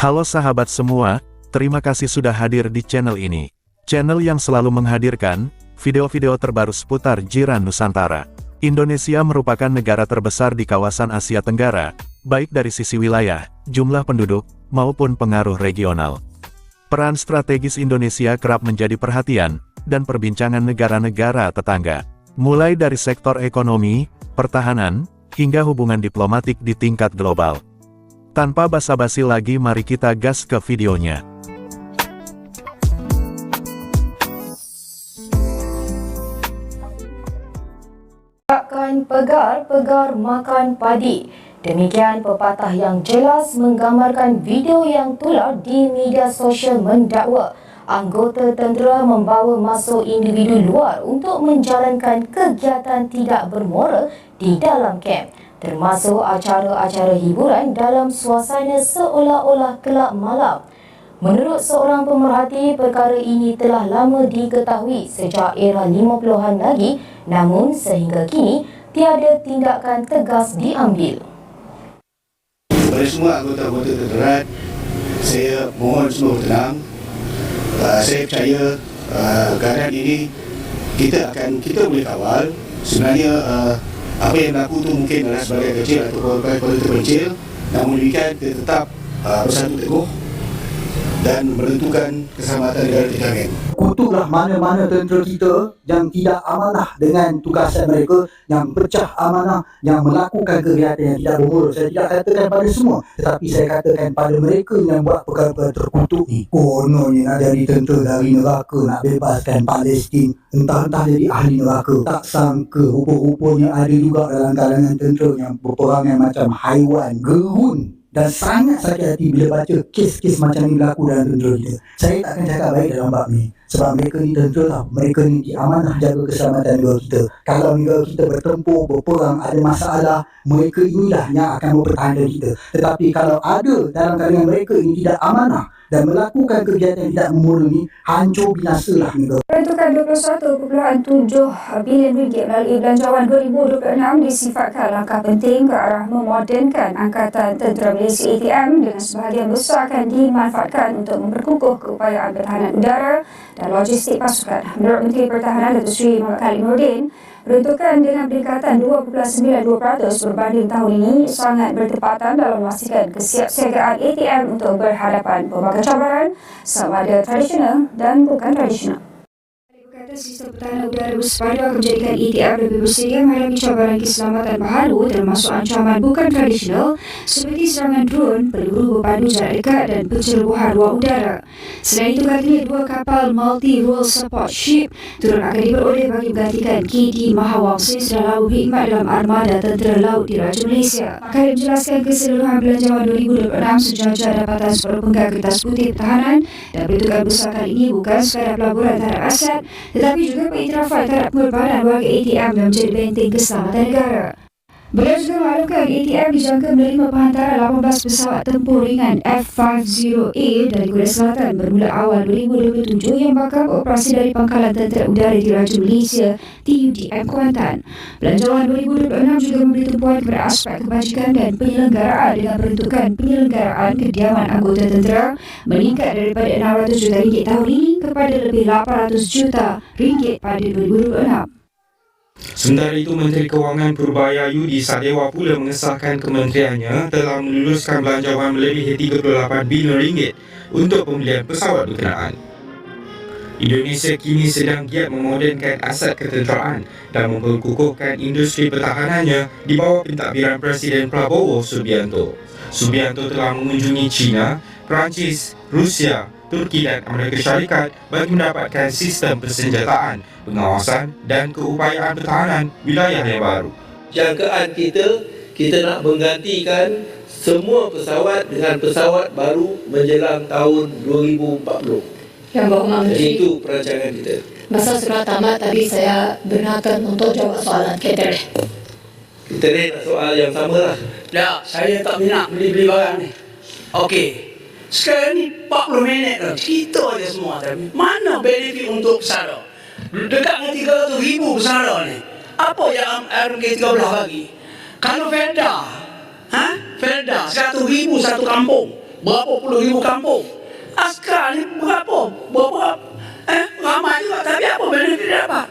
Halo sahabat semua, terima kasih sudah hadir di channel ini. Channel yang selalu menghadirkan video-video terbaru seputar jiran Nusantara. Indonesia merupakan negara terbesar di kawasan Asia Tenggara, baik dari sisi wilayah, jumlah penduduk, maupun pengaruh regional. Peran strategis Indonesia kerap menjadi perhatian dan perbincangan negara-negara tetangga. Mulai dari sektor ekonomi, pertahanan, hingga hubungan diplomatik di tingkat global. Tanpa basa-basi lagi, mari kita gas ke videonya. Makan pegar, pegar makan padi. Demikian pepatah yang jelas menggambarkan video yang tular di media sosial mendakwa anggota tentera membawa masuk individu luar untuk menjalankan kegiatan tidak bermoral di dalam kamp, termasuk acara-acara hiburan dalam suasana seolah-olah kelab malam. Menurut seorang pemerhati, perkara ini telah lama diketahui sejak era 50-an lagi, namun sehingga kini tiada tindakan tegas diambil. Kepada semua anggota-anggota tentera, saya mohon semua tenang. Saya percaya keadaan ini kita boleh kawal. Sebenarnya apa yang berlaku itu mungkin adalah sebagai kecil atau kepada terpencil, namun demikian kita tetap bersatu teguh dan menentukan keselamatan negara kita. Kutuklah mana-mana tentera kita yang tidak amanah dengan tugasan mereka, yang pecah amanah, yang melakukan kegiatan yang tidak bermoral. Saya tidak katakan pada semua, tetapi saya katakan pada mereka yang buat perkara-perkara terkutuk ni. Kononnya nak jadi tentera dari neraka, nak bebaskan Palestin, entah-entah jadi ahli neraka. Tak sangka rupa-rupanya ada juga dalam kalangan tentera yang berperangan macam haiwan, gerun. Dan sangat sakit hati bila baca kes-kes macam ni berlaku dalam tentera kita. Saya takkan cakap baik dalam bab ni. Sebab mereka ni tentera tau. Mereka ni diamanah jaga keselamatan negara kita. Kalau negara kita bertempur, berperang, ada masalah, mereka inilah yang akan mempertahankan kita. Tetapi kalau ada dalam kalangan mereka ini tidak amanah dan melakukan kegiatan yang tidak memoral ni, hancur binasalah negara. Peruntukan RM21.7 bilion melalui belanjawan 2026 disifatkan langkah penting ke arah memodernkan Angkatan Tentera Malaysia ATM dengan sebahagian besar akan dimanfaatkan untuk memperkukuh keupayaan pertahanan udara dan logistik pasukan. Menurut Menteri Pertahanan Datuk Seri Muhammad Khalid Nordin, peruntukan dengan peningkatan 2.92% berbanding tahun ini sangat bertepatan dalam memastikan kesiapsiagaan ATM untuk berhadapan pelbagai cabaran sama ada tradisional dan bukan tradisional. Berkata sistem pertahanan udara bersepadu akan menjadikan ATM lebih bersedia menghadapi cabaran keselamatan baharu termasuk ancaman bukan tradisional seperti serangan drone, peluru berpandu jarak dekat dan pencerobohan ruang udara. Selain itu, katanya dua kapal multi-role support ship turut akan diperoleh bagi menggantikan KD Mahawangsa yang sudah lama berkhidmat dalam armada tentera laut di Raja Malaysia. Khalid menjelaskan keseluruhan belanjawan 2026 sejajar dapatan seperpenggal kertas putih pertahanan dan peruntukan besar kali ini bukan sekadar pelaburan terhadap aset tetapi juga pengiktirafan terhadap pengorbanan warga ATM yang menjadi benteng keselamatan negara. Beliau juga maklumkan ATM dijangka menerima penghantaran 18 pesawat tempur ringan F-50A dari Korea Selatan bermula awal 2027 yang bakal beroperasi dari Pangkalan Tentera Udara di Raja Malaysia TUDM Kuantan. Belanjawan 2026 juga memberi tumpuan kepada aspek kebajikan dan penyelenggaraan dengan peruntukan penyelenggaraan kediaman anggota tentera meningkat daripada RM600 juta tahun ini kepada lebih RM800 juta pada 2026. Sementara itu, Menteri Kewangan Purbaya Yudi Sadewa pula mengesahkan kementeriannya telah meluluskan belanjawan melebihi RM38 bilion untuk pembelian pesawat berkenaan. Indonesia kini sedang giat memodernkan aset ketenteraan dan memperkukuhkan industri pertahanannya di bawah pentadbiran Presiden Prabowo Subianto. Subianto telah mengunjungi China, Perancis, Rusia, Turki dan Amerika Syarikat bagi mendapatkan sistem persenjataan, pengawasan dan keupayaan pertahanan wilayah yang baru. Jangkaan kita nak menggantikan semua pesawat dengan pesawat baru menjelang tahun 2040. Yang Bapak Menteri, itu perancangan kita. Masa sudah tamat tadi saya benarkan untuk jawab soalan Ketereh. Ketereh nak soal yang sama lah. Tak, saya tak minat beli-beli barang ni. Okey. Sekarang ni 40 minit dah. Cerita je semua. Tapi mana benefit untuk pesara? Dekat dengan 300,000 pesara ni. Apa yang RMK13 bagi? Kalau Felda, 100,000 satu kampung. berapa puluh ribu kampung. Askar ni berapa ramai juga, tapi apa benefit dia dapat?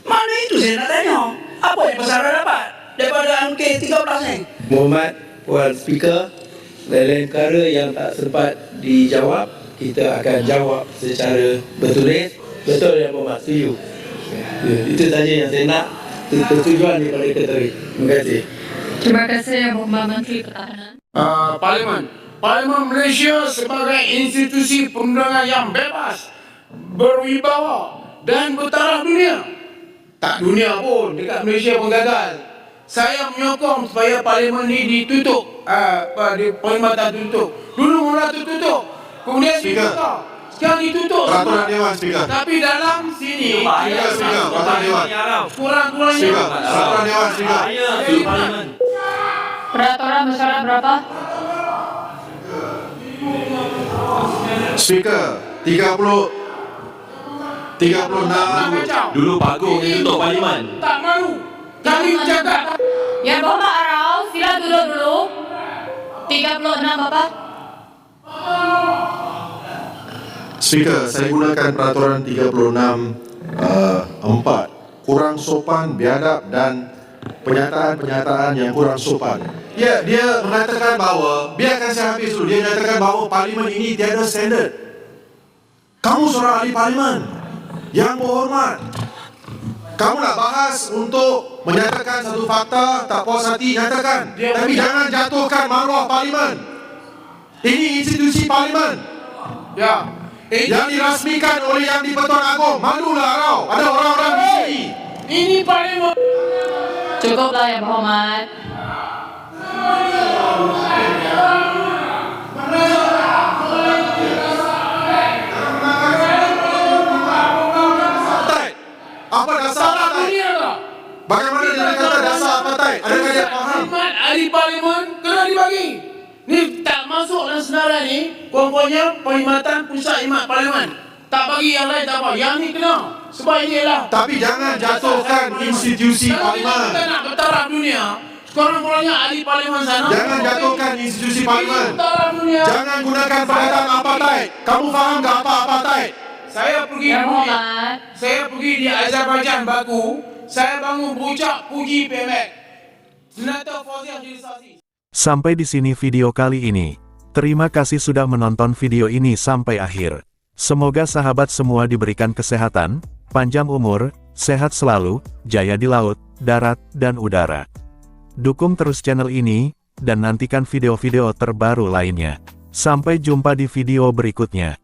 Mana itu saya nak tanya. Apa yang pesara dapat daripada MK13 ni? Muhammad, Puan Speaker, lain-lain perkara yang tak sempat dijawab, kita akan jawab secara bertulis. Betul yang Muhammad setuju? Itu saja yang saya nak, persetujuan daripada Ketua. Terima kasih. Terima kasih Yang Berhormat Menteri Pertahanan. Parlimen Malaysia sebagai institusi perundangan yang bebas, berwibawa dan bertaraf dunia. Tak dunia pun, dekat Malaysia pun gagal. Saya menyokong supaya parlimen ini ditutup, perkhidmatan tutup. Dulu mula tertutup, kemudian dibuka. Sekarang ditutup Peraturan semua. Dewan, Speaker. Tapi dalam sini Speaker, Peraturan Dewan. kurang-kurangnya Speaker, Peraturan Dewan, Speaker. Peraturan bersyarat berapa? Speaker, 36. Dulu Pagung yang tutup parlimen. Tak malu. Kami cakap. Yang Berhormat Arau, sila duduk dulu. 36 Bapak. Speaker, saya gunakan peraturan 36(4). Kurang sopan, biadab dan pernyataan-pernyataan yang kurang sopan. Ya, dia mengatakan bahawa, biarkan saya habis dulu, dia mengatakan bahawa parlimen ini tiada standard. Kamu seorang ahli parlimen yang berhormat. Kamu nak bahas untuk menyatakan satu fakta, tak puas hati, nyatakan. Tapi jangan jatuhkan maruah parlimen. Ini institusi parlimen. Ya. Yang dirasmikan oleh Yang di-Pertuan Agong. Malulah kau. Ada orang-orang di sini. Ini parlimen. Cukuplah Yang Berhormat. Apartheid. Apa dasar apartheid? Bagaimana dia kata dasar apartheid? Adakah dia faham? Khidmat ahli parlimen kena dibagi. Ni tak masuk dalam senarai ni. Pokoknya perkhidmatan pusat khidmat parlimen. Tak bagi yang lain tak apa. Yang ni kena. Sebab inilah. Tapi jangan jatuhkan institusi parlimen. Kita nak bertaraf dunia. Sekurang-kurangnya ahli parlimen sana. Jangan jatuhkan institusi parlimen. Bertaraf dunia. Jangan gunakan perkataan apartheid. Kamu faham tak apa apartheid? Saya pergi Yang di Berhormat. Saya pergi di Azerbaijan, Baku. Saya bangun berucap puji PMX. Senator Fauzi Hajrisasi. Sampai di sini video kali ini. Terima kasih sudah menonton video ini sampai akhir. Semoga sahabat semua diberikan kesehatan, panjang umur, sehat selalu, jaya di laut, darat, dan udara. Dukung terus channel ini, dan nantikan video-video terbaru lainnya. Sampai jumpa di video berikutnya.